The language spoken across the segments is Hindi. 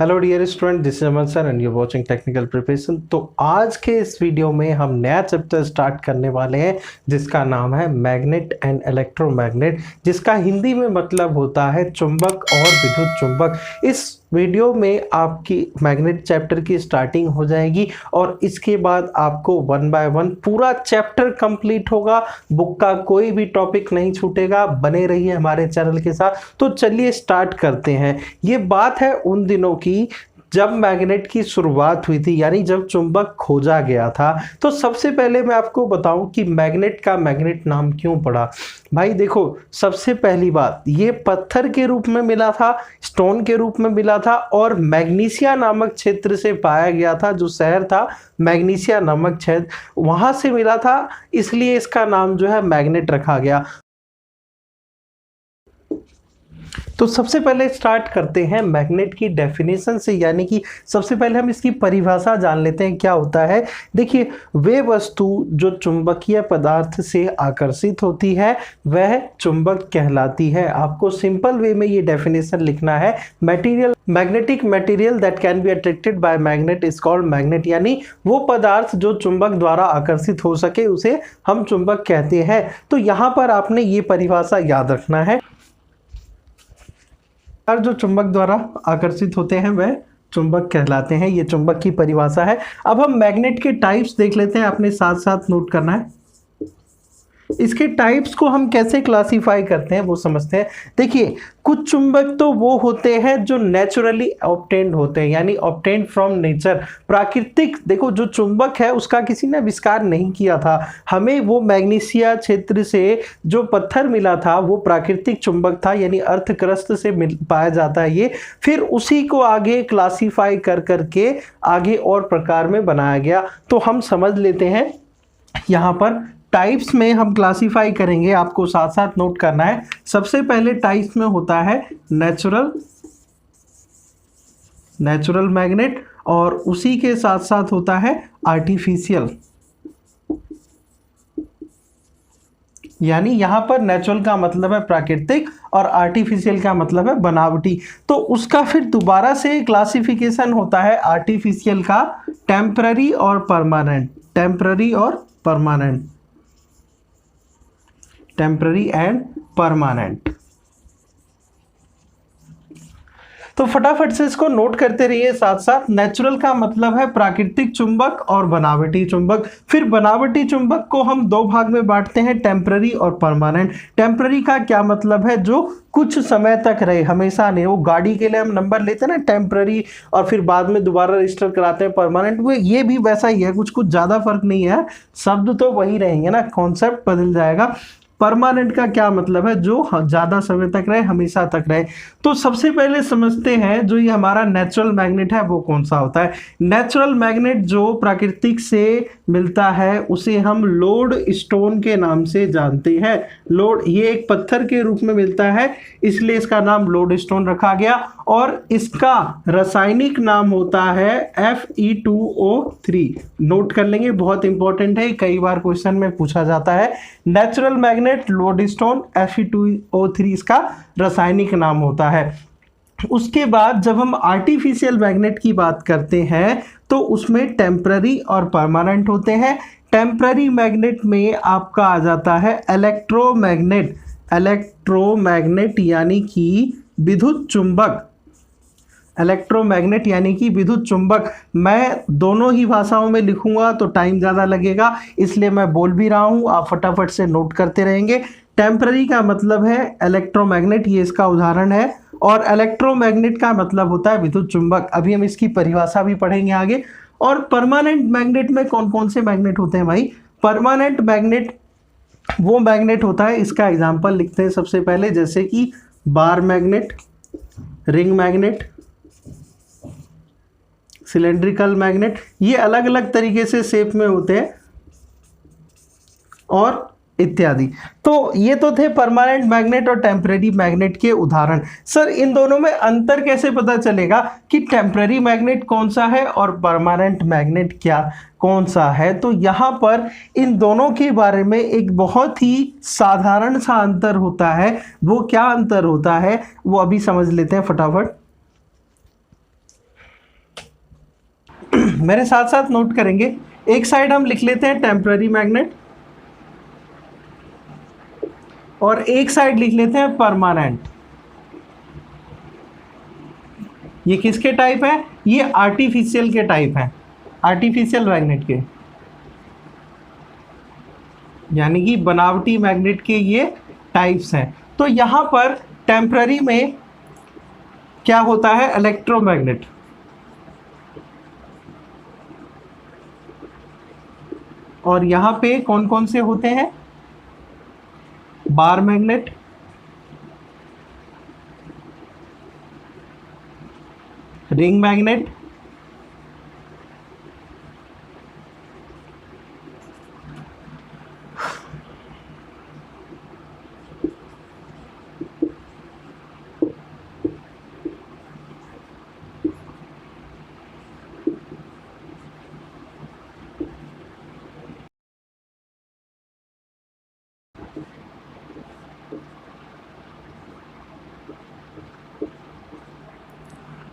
Hello dear student, this is Aman sir and you watching technical preparation. तो आज के इस वीडियो में हम नया चैप्टर स्टार्ट करने वाले हैं जिसका नाम है मैग्नेट एंड इलेक्ट्रोमैग्नेट, जिसका हिंदी में मतलब होता है चुंबक और विद्युत चुंबक। इस वीडियो में आपकी मैग्नेट चैप्टर की स्टार्टिंग हो जाएगी और इसके बाद आपको वन बाय वन पूरा चैप्टर कंप्लीट होगा। बुक का कोई भी टॉपिक नहीं छूटेगा। बने रहिए हमारे चैनल के साथ। तो चलिए स्टार्ट करते हैं। ये बात है उन दिनों की जब मैग्नेट की शुरुआत हुई थी, यानी जब चुंबक खोजा गया था। तो सबसे पहले मैं आपको बताऊं कि मैग्नेट का मैग्नेट नाम क्यों पड़ा। भाई देखो, सबसे पहली बात, ये पत्थर के रूप में मिला था, स्टोन के रूप में मिला था और मैग्नीशिया नामक क्षेत्र से पाया गया था। जो शहर था मैग्नीशिया नामक क्षेत्र, वहां से मिला था, इसलिए इसका नाम जो है मैग्नेट रखा गया। तो सबसे पहले स्टार्ट करते हैं मैग्नेट की डेफिनेशन से, यानी कि सबसे पहले हम इसकी परिभाषा जान लेते हैं क्या होता है। देखिए, वे वस्तु जो चुंबकीय पदार्थ से आकर्षित होती है वह चुंबक कहलाती है। आपको सिंपल वे में ये डेफिनेशन लिखना है। Material, magnetic material that can be attracted by magnet is called magnet, यानी वो पदार्थ जो चुंबक द्वारा आकर्षित हो सके उसे हम चुंबक कहते हैं। तो यहाँ पर आपने ये परिभाषा याद रखना है। जो चुंबक द्वारा आकर्षित होते हैं वह चुंबक कहलाते हैं। ये चुंबक की परिभाषा है। अब हम मैग्नेट के टाइप्स देख लेते हैं, आपने साथ साथ नोट करना है। इसके टाइप्स को हम कैसे क्लासिफाई करते हैं वो समझते हैं। देखिए, कुछ चुंबक तो वो होते हैं जो नेचुरली ऑब्टेन्ड होते हैं, यानी ऑब्टेन्ड फ्रॉम नेचर, प्राकृतिक। देखो, जो चुंबक है उसका किसी ने आविष्कार नहीं किया था। हमें वो मैग्नीशिया क्षेत्र से जो पत्थर मिला था वो प्राकृतिक चुंबक था, यानी अर्थ क्रस्ट से पाया जाता है ये। फिर उसी को आगे क्लासिफाई कर करके आगे और प्रकार में बनाया गया। तो हम समझ लेते हैं, यहाँ पर टाइप्स में हम क्लासिफाई करेंगे, आपको साथ साथ नोट करना है। सबसे पहले टाइप्स में होता है नेचुरल मैग्नेट, और उसी के साथ साथ होता है आर्टिफिशियल, यानी यहां पर नेचुरल का मतलब है प्राकृतिक और आर्टिफिशियल का मतलब है बनावटी। तो उसका फिर दोबारा से क्लासिफिकेशन होता है आर्टिफिशियल का टेम्पररी और परमानेंट, टेम्पररी एंड परमानेंट। तो फटाफट से इसको नोट करते रहिए साथ साथ। नेचुरल का मतलब है प्राकृतिक चुंबक और बनावटी चुंबक। फिर बनावटी चुंबक को हम दो भाग में बांटते हैं, टेम्पररी और परमानेंट। टेम्पररी का क्या मतलब है, जो कुछ समय तक रहे, हमेशा नहीं। वो गाड़ी के लिए हम नंबर लेते हैं ना टेम्पररी, और फिर बाद में दोबारा रजिस्टर कराते हैं परमानेंट। वो ये भी वैसा ही है, कुछ ज़्यादा फर्क नहीं है, शब्द तो वही रहेंगे ना, कॉन्सेप्ट बदल जाएगा। परमानेंट का क्या मतलब है, जो ज़्यादा समय तक रहे, हमेशा तक रहे। तो सबसे पहले समझते हैं जो ये हमारा नेचुरल मैग्नेट है वो कौन सा होता है। नेचुरल मैग्नेट जो प्राकृतिक से मिलता है उसे हम लोड स्टोन के नाम से जानते हैं। लोड, ये एक पत्थर के रूप में मिलता है, इसलिए इसका नाम लोड स्टोन रखा गया। और इसका रासायनिक नाम होता है Fe2O3। नोट कर लेंगे, बहुत इंपॉर्टेंट है, कई बार क्वेश्चन में पूछा जाता है। Natural magnet load stone, Fe2O3 इसका रासायनिक नाम होता है। उसके बाद जब हम आर्टिफिशियल मैग्नेट की बात करते हैं तो उसमें टेम्पररी और परमानेंट होते हैं। टेम्पररी मैग्नेट में आपका आ जाता है इलेक्ट्रोमैग्नेट यानी कि विद्युत चुंबक। इलेक्ट्रोमैग्नेट यानी कि विद्युत चुंबक। मैं दोनों ही भाषाओं में लिखूंगा तो टाइम ज़्यादा लगेगा, इसलिए मैं बोल भी रहा हूं, आप फटाफट से नोट करते रहेंगे। टेम्पररी का मतलब है इलेक्ट्रोमैग्नेट, ये इसका उदाहरण है, और इलेक्ट्रोमैग्नेट का मतलब होता है विद्युत चुंबक। अभी हम इसकी परिभाषा भी पढ़ेंगे आगे। और परमानेंट मैग्नेट में कौन कौन से मैग्नेट होते हैं भाई। परमानेंट मैग्नेट वो मैग्नेट होता है, इसका एग्जाम्पल लिखते हैं सबसे पहले, जैसे कि bar magnet, ring magnet, cylindrical magnet. ये अलग अलग तरीके से शेप में होते हैं और इत्यादि। तो ये तो थे परमानेंट मैग्नेट और टेम्पररी मैग्नेट के उदाहरण। सर, इन दोनों में अंतर कैसे पता चलेगा कि टेम्पररी मैग्नेट कौन सा है और परमानेंट मैग्नेट क्या कौन सा है। तो यहाँ पर इन दोनों के बारे में एक बहुत ही साधारण सा अंतर होता है। वो क्या अंतर होता है वो अभी समझ लेते हैं फटाफट। मेरे साथ साथ नोट करेंगे, एक साइड हम लिख लेते हैं टेम्पररी मैग्नेट और एक साइड लिख लेते हैं परमानेंट। ये किसके टाइप है? ये आर्टिफिशियल के टाइप है, आर्टिफिशियल मैग्नेट के, यानी कि बनावटी मैग्नेट के ये टाइप्स हैं। तो यहाँ पर टेम्पररी में क्या होता है? इलेक्ट्रोमैग्नेट, और यहाँ पे कौन कौन से होते हैं? बार मैग्नेट, रिंग मैग्नेट,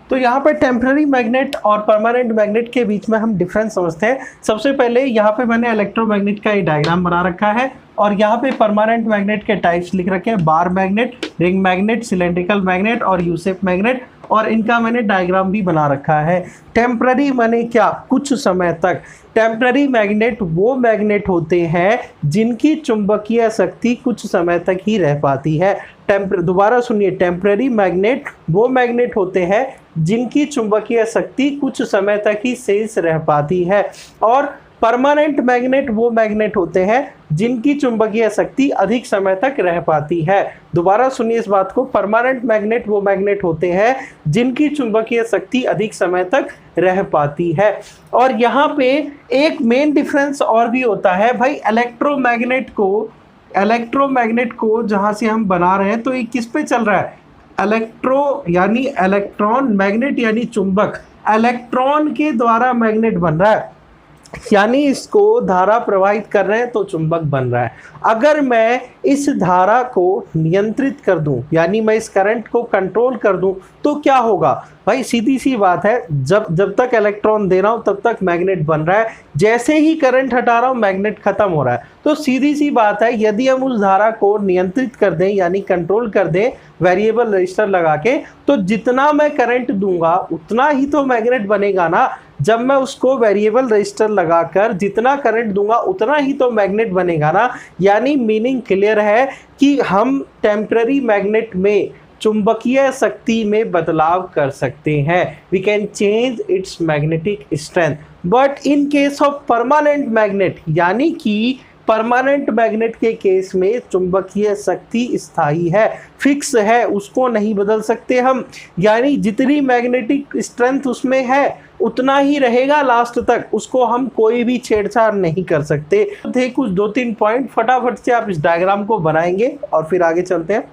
तो यहाँ पर टेम्पररी मैग्नेट और परमानेंट मैग्नेट के बीच में हम डिफरेंस समझते हैं। सबसे पहले यहाँ पे मैंने इलेक्ट्रोमैग्नेट का ये डायग्राम बना रखा है और यहाँ पे परमानेंट मैग्नेट के टाइप्स लिख रखे हैं, bar magnet, ring magnet, cylindrical magnet और यूसेप मैग्नेट, और इनका मैंने डायग्राम भी बना रखा है। टेम्पररी माने क्या? कुछ समय तक। टेम्पररी मैग्नेट वो मैग्नेट होते हैं जिनकी चुंबकीय शक्ति कुछ समय तक ही रह पाती है। दोबारा सुनिए, टेम्पररी मैग्नेट वो मैग्नेट होते हैं जिनकी चुंबकीय शक्ति कुछ समय तक ही शेष रह पाती है, और परमानेंट मैग्नेट वो मैग्नेट होते हैं जिनकी चुंबकीय शक्ति अधिक समय तक रह पाती है। दोबारा सुनिए इस बात को, परमानेंट मैग्नेट वो मैग्नेट होते हैं जिनकी चुंबकीय शक्ति अधिक समय तक रह पाती है। और यहाँ पे एक मेन डिफरेंस और भी होता है भाई, इलेक्ट्रोमैग्नेट को जहाँ से हम बना रहे हैं तो ये किस पे चल रहा है? इलेक्ट्रो यानी इलेक्ट्रॉन, मैग्नेट यानी चुंबक, इलेक्ट्रॉन के द्वारा मैग्नेट बन रहा है, यानी इसको धारा प्रवाहित कर रहे हैं तो चुंबक बन रहा है। अगर मैं इस धारा को नियंत्रित कर दूं, यानी मैं इस करंट को कंट्रोल कर दूं, तो क्या होगा भाई? सीधी सी बात है, जब तक इलेक्ट्रॉन दे रहा हूं तब तक मैग्नेट बन रहा है, जैसे ही करंट हटा रहा हूं मैग्नेट खत्म हो रहा है। तो सीधी सी बात है, यदि हम उस धारा को नियंत्रित कर दें यानी कंट्रोल कर दें वेरिएबल रजिस्टर लगा के, तो जितना मैं करंट दूंगा उतना ही तो मैग्नेट बनेगा ना। जब मैं उसको वेरिएबल रजिस्टर लगाकर जितना करंट दूंगा उतना ही तो मैग्नेट बनेगा ना। यानी मीनिंग क्लियर है कि हम टेम्पररी मैग्नेट में चुंबकीय शक्ति में बदलाव कर सकते हैं, we can change its magnetic strength. But in case of permanent magnet, यानी कि परमानेंट मैग्नेट के केस में चुंबकीय शक्ति स्थायी है, फिक्स है, उसको नहीं बदल सकते हम, यानी जितनी मैग्नेटिक स्ट्रेंथ उसमें है उतना ही रहेगा लास्ट तक, उसको हम कोई भी छेड़छाड़ नहीं कर सकते। थे कुछ 2-3 पॉइंट, फटाफट से आप इस डायग्राम को बनाएंगे और फिर आगे चलते हैं।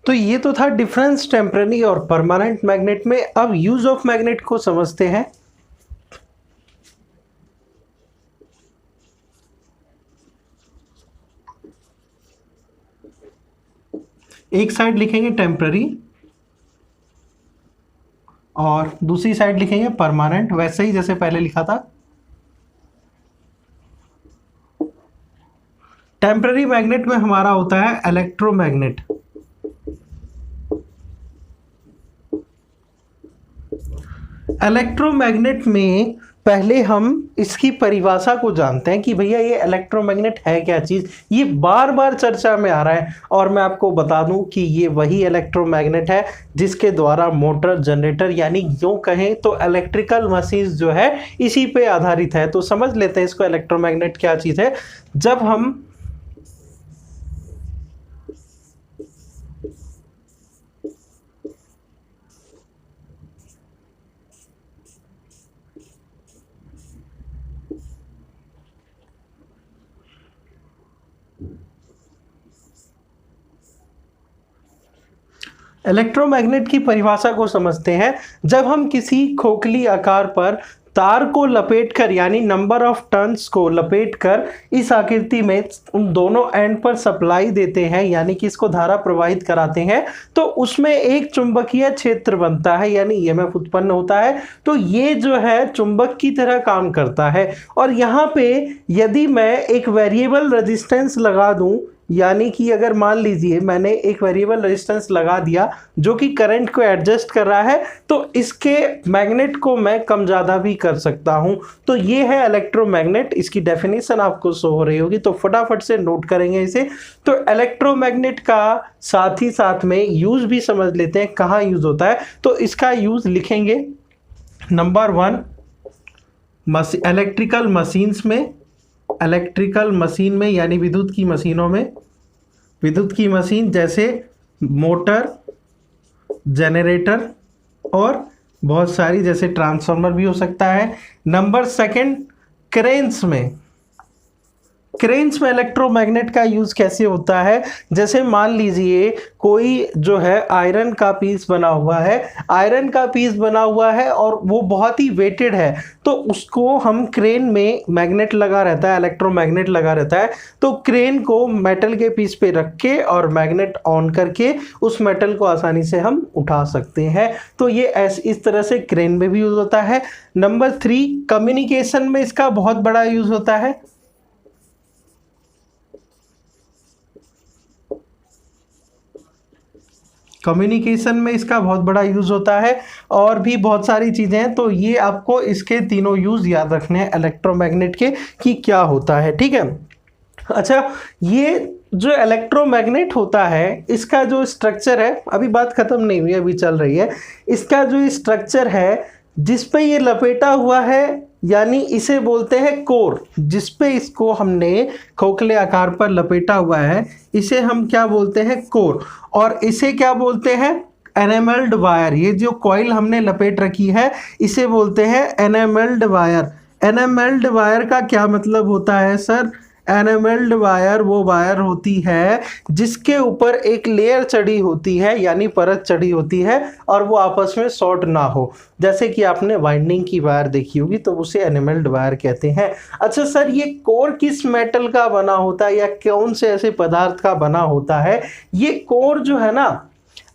तो ये तो था डिफरेंस टेम्पररी और परमानेंट मैग्नेट में। अब यूज ऑफ मैग्नेट को समझते हैं। एक साइड लिखेंगे टेम्पररी और दूसरी साइड लिखेंगे परमानेंट, वैसे ही जैसे पहले लिखा था। टेम्पररी मैग्नेट में हमारा होता है इलेक्ट्रोमैग्नेट। इलेक्ट्रोमैग्नेट में पहले हम इसकी परिभाषा को जानते हैं कि भैया ये इलेक्ट्रोमैग्नेट है क्या चीज। ये बार बार चर्चा में आ रहा है और मैं आपको बता दूं कि ये वही इलेक्ट्रोमैग्नेट है जिसके द्वारा मोटर, जनरेटर, यानी यूं कहें तो इलेक्ट्रिकल मशीन जो है इसी पे आधारित है। तो समझ लेते हैं इसको इलेक्ट्रोमैग्नेट क्या चीज है। जब हम इलेक्ट्रोमैग्नेट की परिभाषा को समझते हैं। जब हम किसी खोखली आकार पर तार को लपेटकर, यानी नंबर ऑफ टर्न्स को लपेटकर इस आकृति में उन दोनों एंड पर सप्लाई देते हैं, यानी कि इसको धारा प्रवाहित कराते हैं, तो उसमें एक चुंबकीय क्षेत्र बनता है, यानी ईएमएफ उत्पन्न होता है। तो ये जो है चुंबक की तरह काम करता है। और यहाँ पे यदि मैं एक वेरिएबल रेजिस्टेंस लगा दूं, यानी कि अगर मान लीजिए मैंने एक वेरिएबल रेजिस्टेंस लगा दिया जो कि करंट को एडजस्ट कर रहा है, तो इसके मैग्नेट को मैं कम ज़्यादा भी कर सकता हूं। तो ये है इलेक्ट्रोमैग्नेट। इसकी डेफिनेशन आपको शो हो रही होगी, तो फटाफट से नोट करेंगे इसे। तो इलेक्ट्रोमैग्नेट का साथ ही साथ में यूज भी समझ लेते हैं, कहाँ यूज होता है। तो इसका यूज लिखेंगे नंबर 1 इलेक्ट्रिकल मशीन्स में, इलेक्ट्रिकल मशीन में यानी विद्युत की मशीनों में, विद्युत की मशीन जैसे मोटर, जनरेटर और बहुत सारी, जैसे ट्रांसफार्मर भी हो सकता है। नंबर 2 क्रेन्स में। क्रेन्स में इलेक्ट्रोमैग्नेट का यूज कैसे होता है, जैसे मान लीजिए कोई जो है आयरन का पीस बना हुआ है, आयरन का पीस बना हुआ है और वो बहुत ही वेटेड है, तो उसको हम क्रेन में, मैग्नेट लगा रहता है, इलेक्ट्रोमैग्नेट लगा रहता है, तो क्रेन को मेटल के पीस पे रख के और मैग्नेट ऑन करके उस मेटल को आसानी से हम उठा सकते हैं। तो ये इस तरह से क्रेन में भी यूज होता है। नंबर 3 कम्युनिकेशन में इसका बहुत बड़ा यूज होता है। कम्युनिकेशन में इसका बहुत बड़ा यूज होता है और भी बहुत सारी चीजें हैं। तो ये आपको इसके तीनों यूज याद रखने हैं इलेक्ट्रोमैग्नेट के कि क्या होता है, ठीक है। अच्छा, ये जो इलेक्ट्रोमैग्नेट होता है इसका जो स्ट्रक्चर है, अभी बात खत्म नहीं हुई, अभी चल रही है। इसका जो स्ट्रक्चर है जिस पे ये लपेटा हुआ है, यानी इसे बोलते हैं कोर। जिस पे इसको हमने खोखले आकार पर लपेटा हुआ है, इसे हम क्या बोलते हैं, कोर। और इसे क्या बोलते हैं, एनेमल्ड वायर। ये जो कॉइल हमने लपेट रखी है इसे बोलते हैं एनेमल्ड वायर। एनेमल्ड वायर का क्या मतलब होता है सर? एनेमल्ड वायर वो वायर होती है जिसके ऊपर एक लेयर चढ़ी होती है, यानी परत चढ़ी होती है, और वो आपस में शॉर्ट ना हो। जैसे कि आपने वाइंडिंग की वायर देखी होगी, तो उसे एनेमल्ड वायर कहते हैं। अच्छा सर, ये कोर किस मेटल का बना होता है या कौन से ऐसे पदार्थ का बना होता है? ये कोर जो है ना,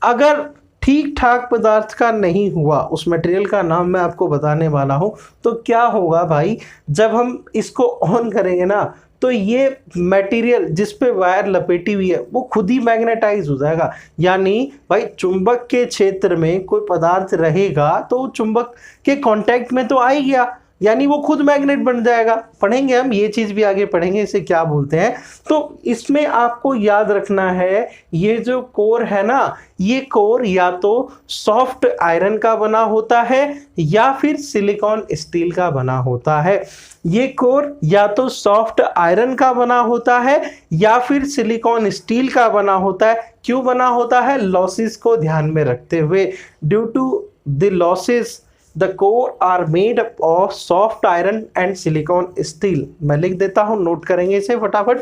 अगर ठीक ठाक पदार्थ का नहीं हुआ, उस मटेरियल का नाम मैं आपको बताने वाला हूं, तो क्या होगा भाई, जब हम इसको ऑन करेंगे ना, तो ये मटेरियल जिस पे वायर लपेटी हुई है वो खुद ही मैग्नेटाइज हो जाएगा। यानी भाई चुंबक के क्षेत्र में कोई पदार्थ रहेगा तो चुंबक के कांटेक्ट में तो आ ही गया, यानी वो खुद मैग्नेट बन जाएगा। पढ़ेंगे हम ये चीज भी आगे पढ़ेंगे, इसे क्या बोलते हैं। तो इसमें आपको याद रखना है, ये जो कोर है ना, ये कोर या तो सॉफ्ट आयरन का बना होता है या फिर सिलिकॉन स्टील का बना होता है। ये कोर या तो सॉफ्ट आयरन का बना होता है या फिर सिलिकॉन स्टील का बना होता है। क्यों बना होता है? लॉसेस को ध्यान में रखते हुए। Due to the losses the core are made of soft iron and silicon steel. मैं लिख देता हूं, नोट करेंगे इसे फटाफट।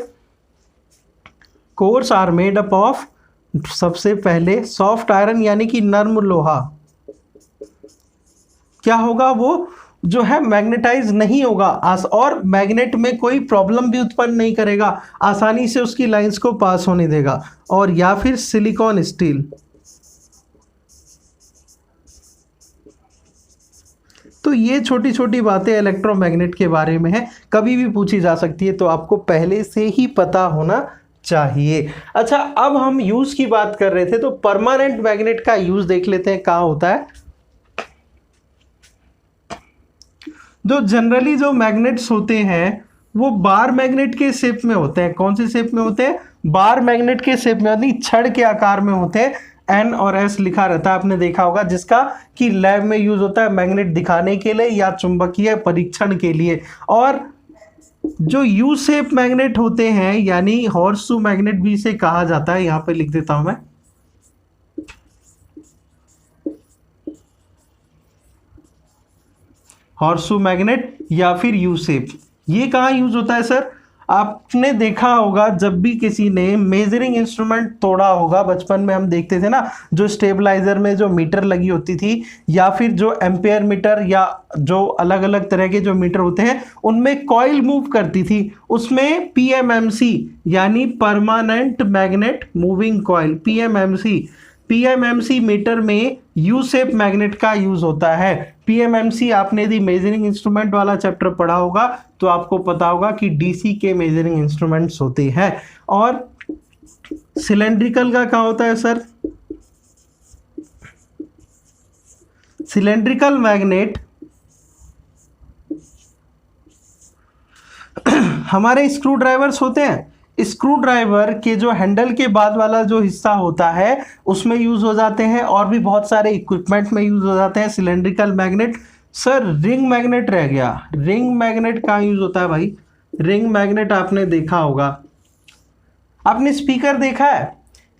Cores are made up of, सबसे पहले सॉफ्ट आयरन यानी कि नर्म लोहा। क्या होगा वो? जो है मैग्नेटाइज नहीं होगा और मैग्नेट में कोई प्रॉब्लम भी उत्पन्न नहीं करेगा, आसानी से उसकी लाइंस को पास होने देगा। और या फिर सिलिकॉन स्टील। तो ये छोटी छोटी बातें इलेक्ट्रोमैग्नेट के बारे में है, कभी भी पूछी जा सकती है, तो आपको पहले से ही पता होना चाहिए। अच्छा, अब हम यूज की बात कर रहे थे, तो परमानेंट मैग्नेट का यूज देख लेते हैं कहाँ होता है। जो जनरली जो मैग्नेट्स होते हैं वो बार मैग्नेट के शेप में होते हैं। कौन से शेप में होते हैं? बार मैग्नेट के शेप में, यानी छड़ के आकार में होते हैं। एन और एस लिखा रहता है, आपने देखा होगा, जिसका कि लैब में यूज होता है मैग्नेट दिखाने के लिए या चुंबकीय परीक्षण के लिए। और जो यू शेप मैग्नेट होते हैं, यानी हॉर्सशू मैग्नेट भी इसे कहा जाता है, यहां पे लिख देता हूं मैं। हॉर्सशू मैग्नेट या फिर यू शेप, ये कहाँ यूज होता है सर? आपने देखा होगा जब भी किसी ने मेजरिंग इंस्ट्रूमेंट तोड़ा होगा, बचपन में हम देखते थे ना, जो स्टेबलाइजर में जो मीटर लगी होती थी, या फिर जो एम्पेयर मीटर, या जो अलग अलग तरह के जो मीटर होते हैं उनमें कॉइल मूव करती थी, उसमें पीएमएमसी यानी permanent magnet moving coil, PMMC meter में यू शेप मैग्नेट का यूज होता है। पीएमएमसी आपने यदि मेजरिंग इंस्ट्रूमेंट वाला चैप्टर पढ़ा होगा तो आपको पता होगा कि डीसी के मेजरिंग इंस्ट्रूमेंट्स होते हैं। और सिलेंड्रिकल का क्या होता है सर? सिलेंड्रिकल मैग्नेट हमारे स्क्रू ड्राइवर्स होते हैं, स्क्रू ड्राइवर के जो हैंडल के बाद वाला जो हिस्सा होता है उसमें यूज हो जाते हैं, और भी बहुत सारे इक्विपमेंट में यूज हो जाते हैं cylindrical magnet. Sir ring magnet रह गया, रिंग मैग्नेट कहाँ यूज होता है भाई? रिंग मैग्नेट आपने देखा होगा, आपने स्पीकर देखा है,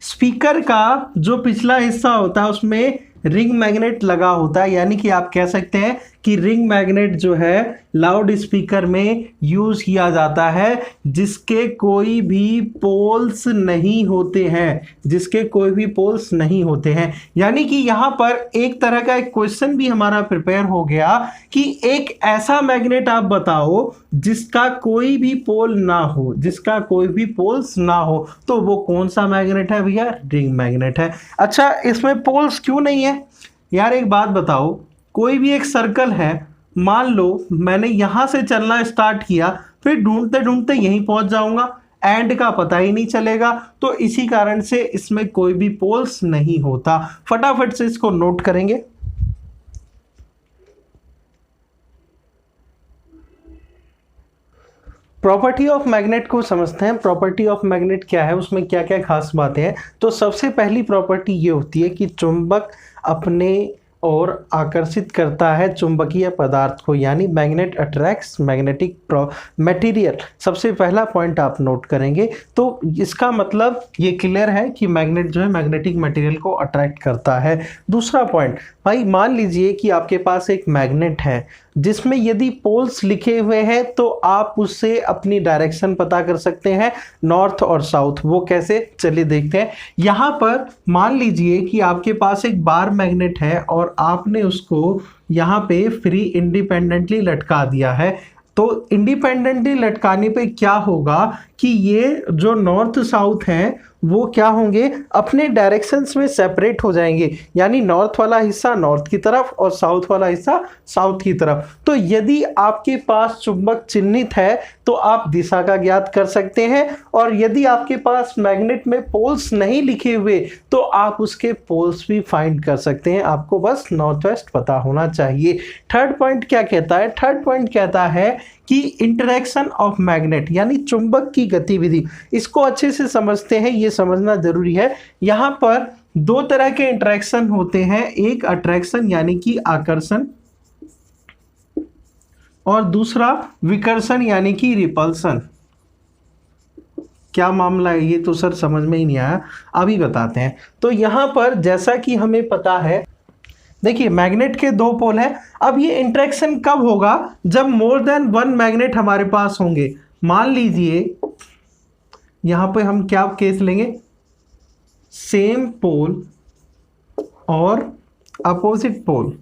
स्पीकर का जो पिछला हिस्सा होता है उसमें रिंग मैग्नेट लगा होता है, यानी कि आप कह सकते हैं कि रिंग मैग्नेट जो है लाउड स्पीकर में यूज किया जाता है, जिसके कोई भी पोल्स नहीं होते हैं, जिसके कोई भी पोल्स नहीं होते हैं। यानी कि यहाँ पर एक तरह का एक क्वेश्चन भी हमारा प्रिपेयर हो गया कि एक ऐसा मैग्नेट आप बताओ जिसका कोई भी पोल ना हो, जिसका कोई भी पोल्स ना हो, तो वो कौन सा मैग्नेट है भैया? रिंग मैग्नेट है। अच्छा, इसमें पोल्स क्यों नहीं है यार? एक बात बताओ, कोई भी एक सर्कल है, मान लो मैंने यहां से चलना स्टार्ट किया, फिर ढूंढते ढूंढते यहीं पहुंच जाऊंगा, एंड का पता ही नहीं चलेगा, तो इसी कारण से इसमें कोई भी पोल्स नहीं होता। फटाफट से इसको नोट करेंगे। प्रॉपर्टी ऑफ मैग्नेट को समझते हैं। प्रॉपर्टी ऑफ मैग्नेट क्या है, उसमें क्या क्या खास बातें हैं। तो सबसे पहली प्रॉपर्टी ये होती है कि चुंबक अपने और आकर्षित करता है चुंबकीय पदार्थ को, यानी मैग्नेट अट्रैक्ट्स मैग्नेटिक मटेरियल। सबसे पहला पॉइंट आप नोट करेंगे, तो इसका मतलब ये क्लियर है कि मैग्नेट जो है मैग्नेटिक मटेरियल को अट्रैक्ट करता है। दूसरा पॉइंट, भाई मान लीजिए कि आपके पास एक मैग्नेट है जिसमें यदि पोल्स लिखे हुए हैं तो आप उससे अपनी डायरेक्शन पता कर सकते हैं, नॉर्थ और साउथ। वो कैसे, चलिए देखते हैं। यहाँ पर मान लीजिए कि आपके पास एक बार मैग्नेट है और आपने उसको यहाँ पे फ्री इंडिपेंडेंटली लटका दिया है। तो इंडिपेंडेंटली लटकाने पे क्या होगा कि ये जो नॉर्थ साउथ हैं वो क्या होंगे, अपने डायरेक्शंस में सेपरेट हो जाएंगे, यानी नॉर्थ वाला हिस्सा नॉर्थ की तरफ और साउथ वाला हिस्सा साउथ की तरफ। तो यदि आपके पास चुंबक चिन्हित है तो आप दिशा का ज्ञात कर सकते हैं, और यदि आपके पास मैग्नेट में पोल्स नहीं लिखे हुए तो आप उसके पोल्स भी फाइंड कर सकते हैं। आपको बस नॉर्थ वेस्ट पता होना चाहिए। थर्ड पॉइंट क्या कहता है? थर्ड पॉइंट कहता है कि इंटरेक्शन ऑफ मैग्नेट, यानी चुंबक की गतिविधि। इसको अच्छे से समझते हैं, ये समझना जरूरी है। यहाँ पर दो तरह के इंटरेक्शन होते हैं, एक अट्रैक्शन यानी कि आकर्षण, और दूसरा विकर्षण यानी कि रिपल्सन। क्या मामला है ये तो सर समझ में ही नहीं आया, अभी बताते हैं। तो यहाँ पर जैसा कि हमें पता है, देखिए मैग्नेट के दो पोल हैं। अब ये इंटरेक्शन कब होगा? जब मोर देन वन मैग्नेट हमारे पास होंगे। मान लीजिए यहां पे हम क्या केस लेंगे, सेम पोल और अपोजिट पोल।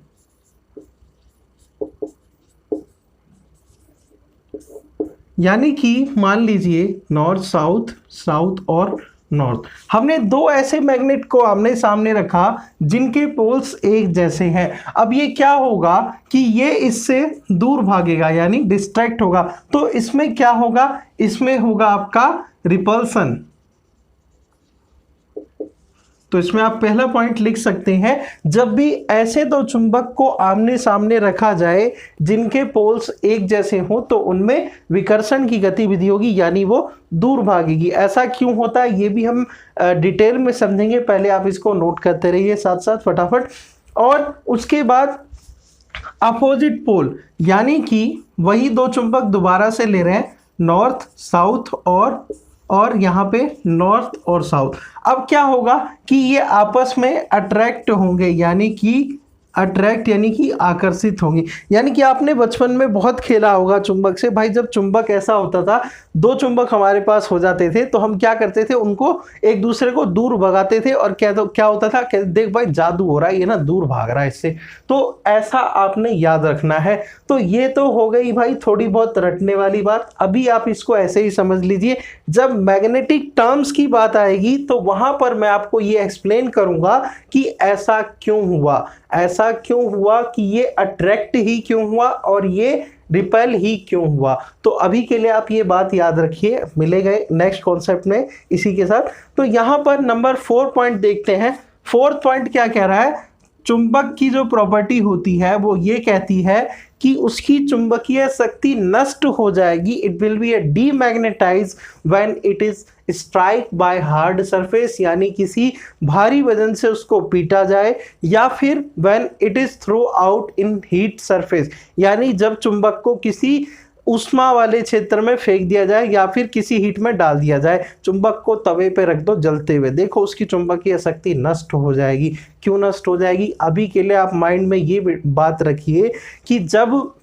यानी कि मान लीजिए नॉर्थ साउथ, साउथ और नॉर्थ, हमने दो ऐसे मैग्नेट को आमने सामने रखा जिनके पोल्स एक जैसे हैं। अब ये क्या होगा कि ये इससे दूर भागेगा यानी डिस्ट्रैक्ट होगा, तो इसमें क्या होगा, इसमें होगा आपका रिपल्सन। तो इसमें आप पहला पॉइंट लिख सकते हैं, जब भी ऐसे दो चुंबक को आमने सामने रखा जाए जिनके पोल्स एक जैसे हो तो उनमें विकर्षण की गतिविधि होगी यानी वो दूर भागेगी। ऐसा क्यों होता है ये भी हम डिटेल में समझेंगे, पहले आप इसको नोट करते रहिए साथ साथ फटाफट। और उसके बाद अपोजिट पोल, यानी कि वही दो चुंबक दोबारा से ले रहे हैं, नॉर्थ साउथ और यहाँ पे नॉर्थ और साउथ। अब क्या होगा कि ये आपस में अट्रैक्ट होंगे यानी कि अट्रैक्ट यानी कि आकर्षित होंगे। यानी कि आपने बचपन में बहुत खेला होगा चुंबक से। भाई जब चुंबक ऐसा होता था, दो चुंबक हमारे पास हो जाते थे तो हम क्या करते थे, उनको एक दूसरे को दूर भगाते थे और क्या होता था, देख भाई जादू हो रहा है, ये ना दूर भाग रहा है इससे। तो ऐसा आपने याद रखना है। तो ये तो हो गई भाई थोड़ी बहुत रटने वाली बात। अभी आप इसको ऐसे ही समझ लीजिए, जब मैग्नेटिक टर्म्स की बात आएगी तो वहां पर मैं आपको ये एक्सप्लेन करूंगा कि ऐसा क्यों हुआ, ऐसा क्यों हुआ कि ये अट्रैक्ट ही क्यों हुआ और ये रिपेल ही क्यों हुआ। तो अभी के लिए आप ये बात याद रखिए, मिले गए नेक्स्ट कॉन्सेप्ट में इसी के साथ। तो यहां पर नंबर 4 पॉइंट देखते हैं। फोर्थ पॉइंट क्या कह रहा है, चुंबक की जो प्रॉपर्टी होती है वो ये कहती है कि उसकी चुंबकीय शक्ति नष्ट हो जाएगी, it will be demagnetize when it is strike by hard surface, यानी किसी भारी वजन से उसको पीटा जाए, या फिर when it is throw out in heat surface, यानी जब चुंबक को किसी उष्मा वाले क्षेत्र में फेंक दिया जाए या फिर किसी हीट में डाल दिया जाए। चुंबक को तवे पे रख दो जलते हुए, देखो उसकी चुंबकीय शक्ति नष्ट हो जाएगी। क्यों नष्ट हो जाएगी, अभी के लिए आप माइंड में ये बात रखिए कि जब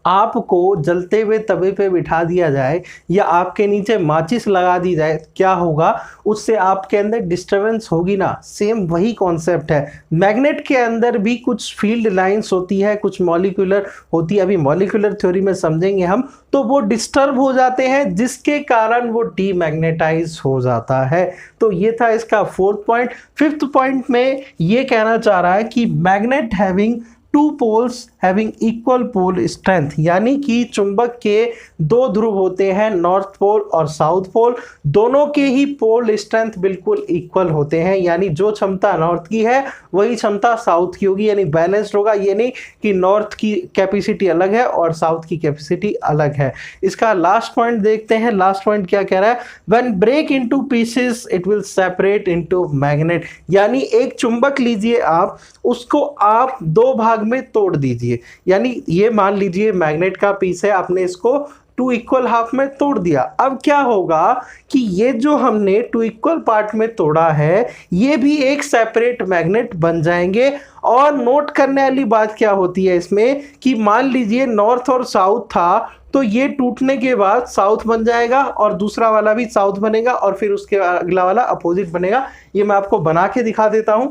आपको जलते हुए तवे पे बिठा दिया जाए या आपके नीचे माचिस लगा दी जाए, क्या होगा, उससे आपके अंदर डिस्टरबेंस होगी ना। सेम वही कॉन्सेप्ट है, मैग्नेट के अंदर भी कुछ फील्ड लाइंस होती है, कुछ मॉलिक्यूलर होती है, अभी मॉलिक्यूलर थ्योरी में समझेंगे हम, तो वो डिस्टर्ब हो जाते हैं जिसके कारण वो डीमैग्नेटाइज हो जाता है। तो ये था इसका फोर्थ पॉइंट। फिफ्थ पॉइंट में ये कहना चाह रहा है कि magnet having two poles having equal pole strength, यानी कि चुंबक के दो ध्रुव होते हैं, नॉर्थ पोल और साउथ पोल, दोनों के ही पोल स्ट्रेंथ बिल्कुल इक्वल होते हैं, यानी जो क्षमता नॉर्थ की है वही क्षमता साउथ की होगी, यानी बैलेंस्ड होगा। ये नहीं कि नॉर्थ की कैपेसिटी अलग है और साउथ की कैपेसिटी अलग है। इसका लास्ट पॉइंट देखते हैं, लास्ट पॉइंट क्या कह रहा है, when break into pieces it will separate into magnet, यानी एक चुंबक लीजिए आप, उसको आप दो भाग में तोड़ दीजिए, यानी ये मान लीजिए मैग्नेट का पीस है, आपने इसको टू इक्वल हाफ में तोड़ दिया। अब क्या होगा कि ये जो हमने टू इक्वल पार्ट में तोड़ा है ये भी एक सेपरेट मैग्नेट बन जाएंगे। और नोट करने वाली बात क्या होती है इसमें कि मान लीजिए नॉर्थ और साउथ था, तो ये टूटने के बाद साउथ बन जाएगा और दूसरा वाला भी साउथ बनेगा और फिर उसके अगला वाला अपोजिट बनेगा। ये मैं आपको बना के दिखा देता हूं।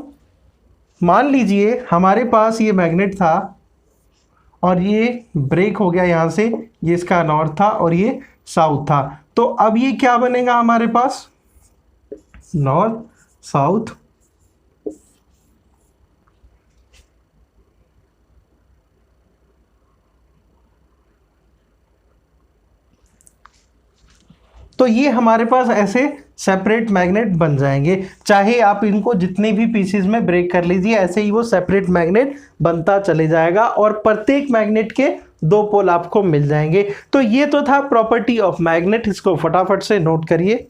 मान लीजिए हमारे पास ये मैग्नेट था और ये ब्रेक हो गया यहाँ से, ये इसका नॉर्थ था और ये साउथ था, तो अब ये क्या बनेगा हमारे पास, नॉर्थ साउथ, तो ये हमारे पास ऐसे सेपरेट मैग्नेट बन जाएंगे। चाहे आप इनको जितने भी पीसेस में ब्रेक कर लीजिए, ऐसे ही वो सेपरेट मैग्नेट बनता चले जाएगा और प्रत्येक मैग्नेट के दो पोल आपको मिल जाएंगे। तो ये तो था प्रॉपर्टी ऑफ मैग्नेट, इसको फटाफट से नोट करिए।